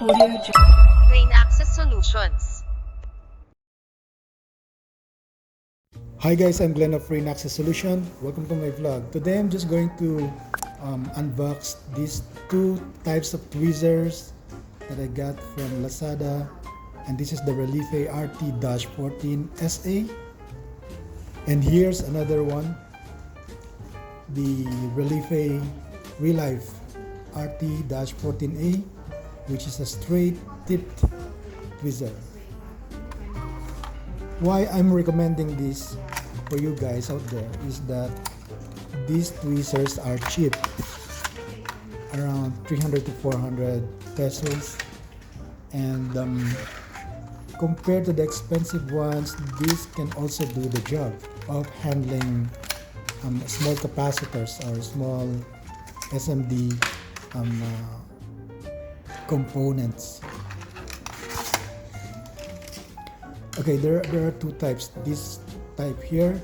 Rain Access Solutions. Hi guys, I'm Glenn of Rain Access Solution. Welcome to my vlog. Today I'm just going to unbox these two types of tweezers that I got from Lazada, and this is the RELIFE RT-14SA, and here's another one, the RELIFE RT-14A, which is a straight tipped tweezer. Why I'm recommending this for you guys out there is that these tweezers are cheap, around 300 to 400 pesos, and compared to the expensive ones, this can also do the job of handling small capacitors or small SMD components. Okay, there are two types. This type here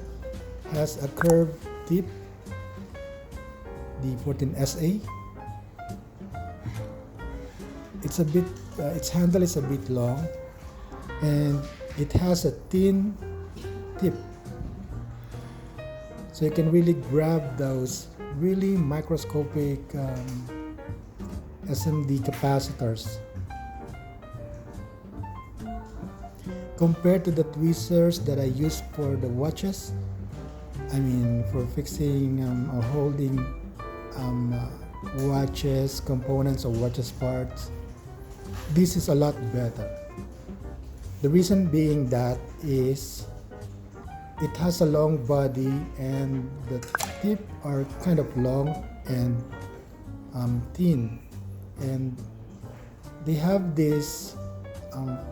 has a curved tip, the 14SA. It's a bit, its handle is a bit long, and it has a thin tip, so you can really grab those really microscopic SMD capacitors. Compared to the tweezers that I use for the watches, I mean for fixing or holding watches components or watches parts, this is a lot better. The reason being that is it has a long body and the tip are kind of long and thin, and they have these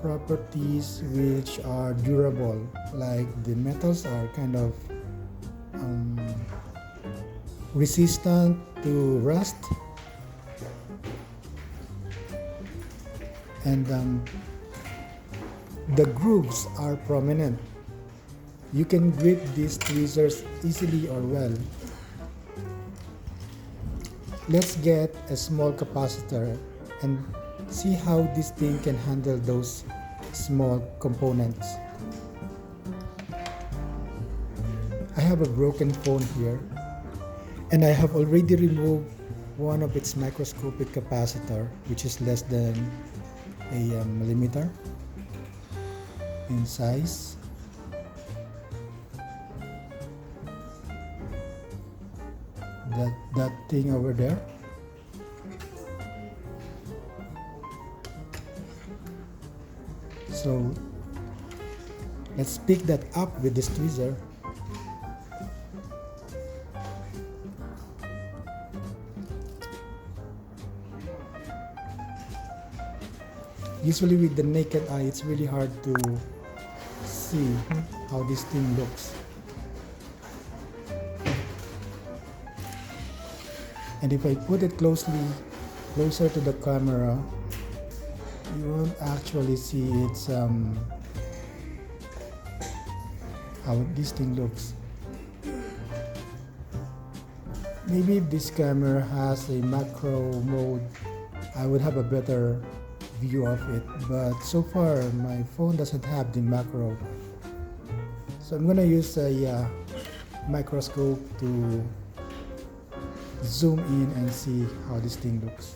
properties which are durable, like the metals are kind of resistant to rust, and the grooves are prominent. You can grip these tweezers easily or well. Let's get a small capacitor and see how this thing can handle those small components. I have a broken phone here, and I have already removed one of its microscopic capacitor, which is less than a millimeter in size. That thing over there. So let's pick that up with this tweezer. Usually with the naked eye, it's really hard to see how this thing looks. And if I put it closer to the camera, you won't actually see its how this thing looks. Maybe if this camera has a macro mode, I would have a better view of it, but so far my phone doesn't have the macro, so I'm gonna use a microscope to zoom in and see how this thing looks.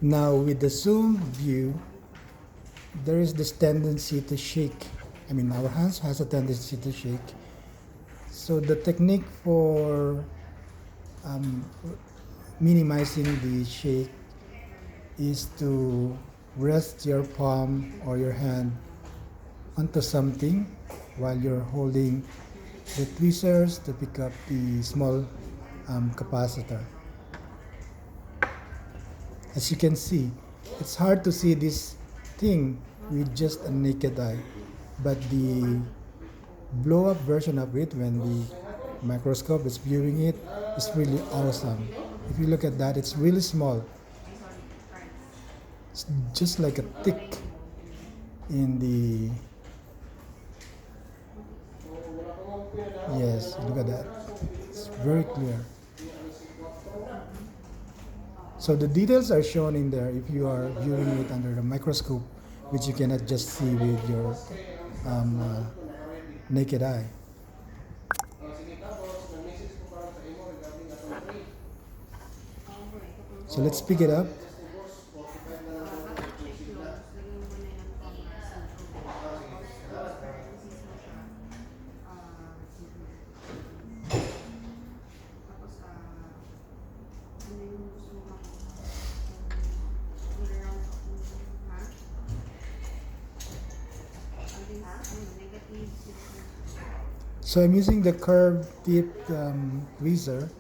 Now with the zoom view, there is this tendency to shake. I mean, our hands has a tendency to shake. So the technique for minimizing the shake is to rest your palm or your hand onto something while you're holding the tweezers to pick up the small capacitor. As you can see, it's hard to see this thing with just a naked eye, but the blow-up version of it, when the microscope is viewing it, is really awesome. If you look at that, it's really small. It's just like a tick in the... Yes, look at that. It's very clear. So the details are shown in there if you are viewing it under the microscope, which you cannot just see with your naked eye. So let's pick it up. So I'm using the curved tip tweezer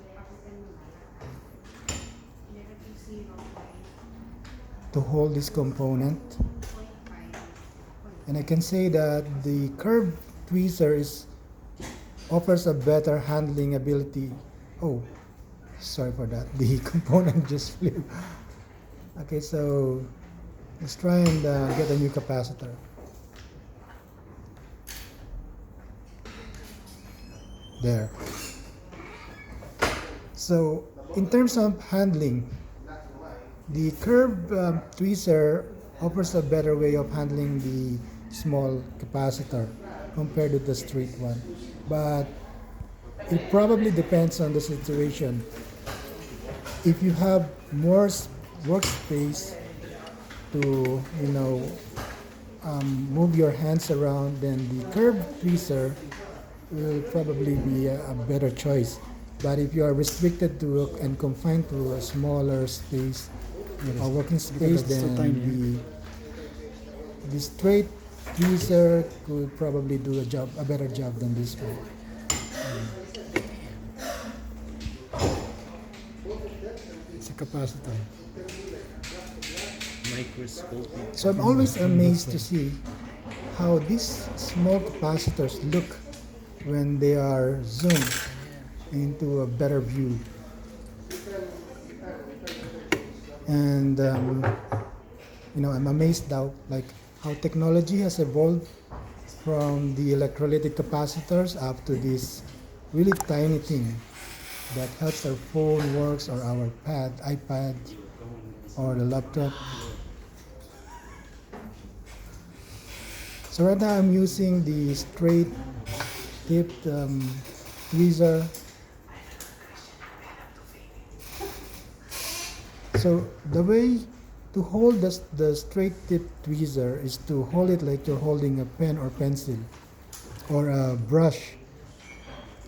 to hold this component, and I can say that the curved tweezer offers a better handling ability. Oh, sorry for that, the component just flew. Okay, so let's try and get a new capacitor. There. So in terms of handling, the curved tweezer offers a better way of handling the small capacitor compared to the straight one, but it probably depends on the situation. If you have more workspace to move your hands around, then the curved tweezer will probably be a better choice. But if you are restricted to and confined to a smaller space or working space, then the straight tweezer could probably do a better job than this one. It's a capacitor. Microscope. So I'm always amazed to see how these small capacitors look when they are zoomed into a better view. And I'm amazed now, like how technology has evolved from the electrolytic capacitors up to this really tiny thing that helps our phone works, or our iPad, or the laptop. So right now I'm using the straight tipped tweezer. So the way to hold the straight tip tweezer is to hold it like you're holding a pen or pencil or a brush,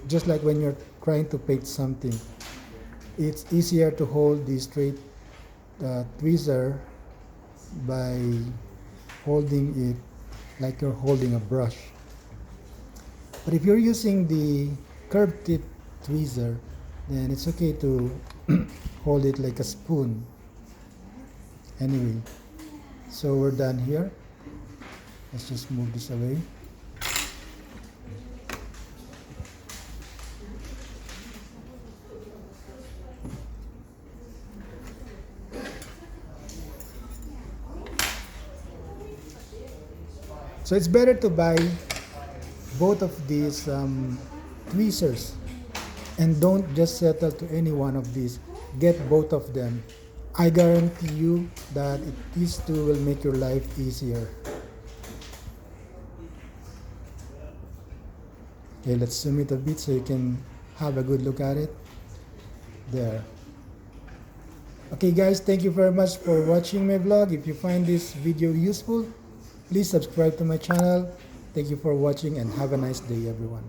just like when you're trying to paint something. It's easier to hold the straight tweezer by holding it like you're holding a brush. But if you're using the curved tip tweezer, then it's okay to hold it like a spoon. Anyway, so we're done here. Let's just move this away. So it's better to buy both of these tweezers, and don't just settle to any one of these. Get both of them. I guarantee you that these two will make your life easier. Okay, let's zoom it a bit so you can have a good look at it. There. Okay guys, thank you very much for watching my vlog. If you find this video useful, please subscribe to my channel. Thank you for watching and have a nice day, everyone.